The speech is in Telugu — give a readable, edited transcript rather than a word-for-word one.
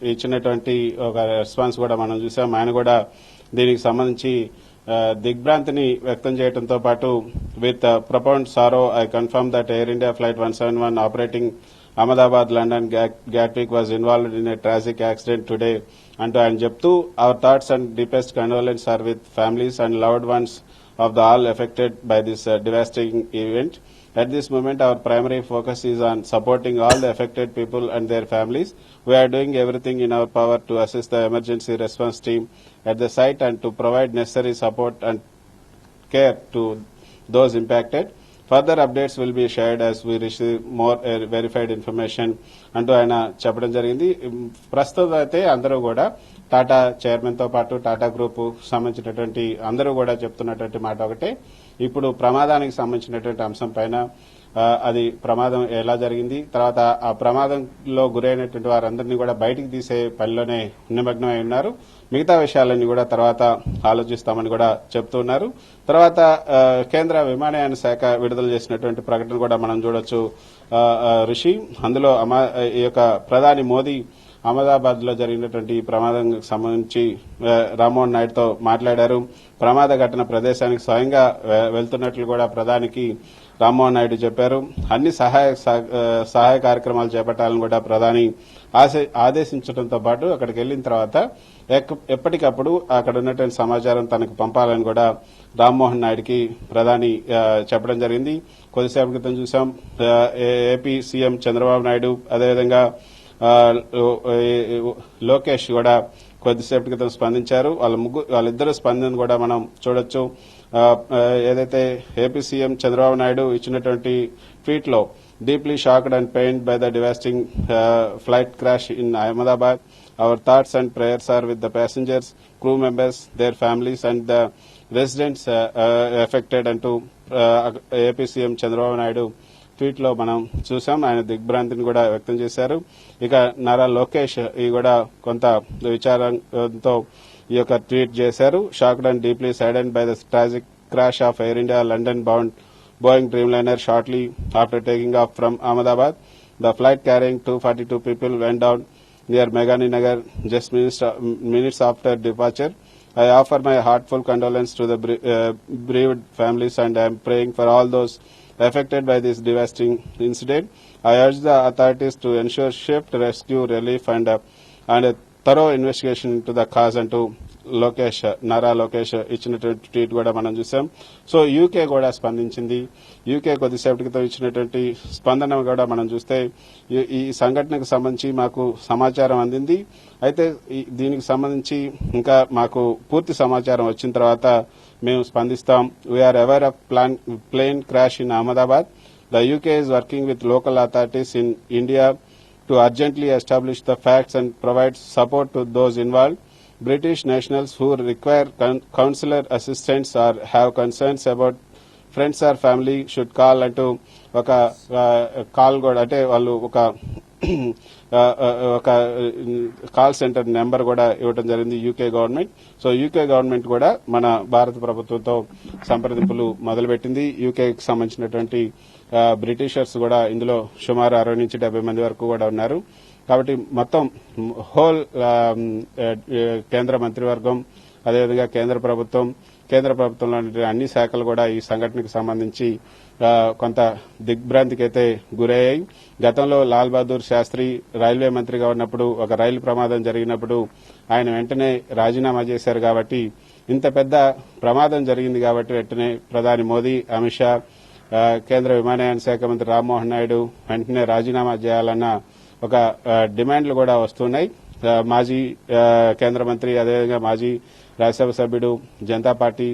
ఇచ్చినటువంటి ఒక రెస్పాన్స్ కూడా మనం చూసాం. ఆయన కూడా దీనికి సంబంధించి దిగ్భ్రాంతిని వ్యక్తం చేయడంతో పాటు with profound sorrow I confirm that Air India flight 171 operating Ahmedabad London Gatwick was involved in a tragic accident today అంటూ ఆయన చెప్తూ our thoughts and deepest condolences are with families and loved ones of the all affected by this devastating event. At this moment, our primary focus is on supporting all the affected people and their families. We are doing everything in our power to assist the emergency response team at the site and to provide necessary support and care to those impacted. Further updates will be shared as we receive more verified information అంటూ ఆయన చెప్పడం జరిగింది. ప్రస్తుతం అయితే అందరూ కూడా టాటా చైర్మన్ తో పాటు టాటా గ్రూప్ సంబంధించినటువంటి అందరూ కూడా చెప్తున్నటువంటి మాట ఒకటే, ఇప్పుడు ప్రమాదానికి సంబంధించినటువంటి అంశం పైన అది ప్రమాదం ఎలా జరిగింది, తర్వాత ఆ ప్రమాదంలో గురైనటువంటి వారందరినీ కూడా బయటికి తీసే పనిలోనే నిమగ్నమై ఉన్నారు. మిగతా విషయాలన్నీ కూడా తర్వాత ఆలోచిస్తామని కూడా చెప్తున్నారు. తర్వాత కేంద్ర విమానయాన శాఖ విడుదల చేసినటువంటి ప్రకటన కూడా మనం చూడొచ్చు రిషి. అందులో ఈ యొక్క ప్రధాని మోదీ అహ్మదాబాద్ లో జరిగినటువంటి ప్రమాదానికి సంబంధించి రామ్మోహన్ నాయుడుతో మాట్లాడారు. ప్రమాద ఘటన ప్రదేశానికి స్వయంగా వెళ్తున్నట్లు కూడా ప్రధానికి రామ్మోహన్ నాయుడు చెప్పారు. అన్ని సహాయ కార్యక్రమాలు చేపట్టాలని కూడా ప్రధాని ఆదేశించడంతో పాటు అక్కడికి వెళ్లిన తర్వాత ఎప్పటికప్పుడు అక్కడ ఉన్నటువంటి సమాచారం తనకు పంపాలని కూడా రామ్మోహన్ నాయుడుకి ప్రధాని చెప్పడం జరిగింది. కొద్దిసేపటి క్రితం చూసాం ఏపీ సీఎం చంద్రబాబు నాయుడు, అదేవిధంగా లోకేష్ కూడా కొద్దిసేపటి క్రితం స్పందించారు. వాళ్ళిద్దరు స్పందన కూడా మనం చూడొచ్చు. ఏదైతే ఏపీ సీఎం చంద్రబాబు నాయుడు ఇచ్చినటువంటి ట్వీట్ లో deeply shocked and pained by the devastating flight crash in Ahmedabad. Our thoughts and prayers are with the passengers, crew members, their families and the residents affected అంటూ AP CM Chandrababu Naidu tweet లో మనం చూసాం. ఆయన దిగ్భ్రాంతిని కూడా వ్యక్తం చేశారు. ఇక నారా లోకేష్ ఈ కూడా కొంత విచారంతో ఈ యొక్క ట్వీట్ చేశారు. Shocked and deeply saddened by the tragic crash of Air India London bound Boeing Dreamliner shortly after taking off from Ahmedabad. The flight carrying 242 people went down near Meghani Nagar just minutes after departure. I offer my heartfelt condolence to the bereaved families and I am praying for all those affected by this devastating incident. I urge the authorities to ensure swift rescue, relief and a thorough investigation into the cause and to Nara Lokesh ఇచ్చినటువంటి ట్వీట్ కూడా మనం చూసాం. సో యూకే కూడా స్పందించింది. యూకే కొద్దిసేపటి క్రితం ఇచ్చినటువంటి స్పందన కూడా మనం చూస్తే ఈ సంఘటనకు సంబంధించి మాకు సమాచారం అందింది, అయితే దీనికి సంబంధించి ఇంకా మాకు పూర్తి సమాచారం వచ్చిన తర్వాత మేము స్పందిస్తాం. We're aware of plane crash in Ahmedabad. The UK is working with local authorities in India to urgently establish the facts and provide support to those involved. British nationals who require consular assistance or have concerns about friends or family should call అంటూ ఒక కాల్ కూడా అంటే వాళ్ళు ఒక కాల్ సెంటర్ నెంబర్ కూడా ఇవ్వడం జరిగింది UK government. So UK government కూడా మన భారత ప్రభుత్వంతో సంప్రదింపులు మొదలుపెట్టింది. యూకేకి సంబంధించినటువంటి బ్రిటిషర్స్ కూడా ఇందులో సుమారు 60 నుంచి 70 మంది వరకు కూడా ఉన్నారు. కాబట్టి మొత్తం హోల్ కేంద్ర మంత్రివర్గం, అదేవిధంగా కేంద్ర ప్రభుత్వంలో అన్ని శాఖలు కూడా ఈ సంఘటనకు సంబంధించి కొంత దిగ్భ్రాంతికి అయితే గురయ్యాయి. గతంలో లాల్ బహదూర్ శాస్త్రి రైల్వే మంత్రిగా ఉన్నప్పుడు ఒక రైలు ప్రమాదం జరిగినప్పుడు ఆయన వెంటనే రాజీనామా చేశారు. కాబట్టి ఇంత పెద్ద ప్రమాదం జరిగింది కాబట్టి వెంటనే ప్రధాని మోదీ, అమిత్ షా, కేంద్ర విమానయాన శాఖ మంత్రి రామ్మోహన్ నాయుడు వెంటనే రాజీనామా చేయాలన్న ఒక డిమాండ్లు కూడా వస్తున్నాయి. మాజీ కేంద్ర మంత్రి, అదేవిధంగా మాజీ రాజ్యసభ సభ్యుడు, జనతా పార్టీ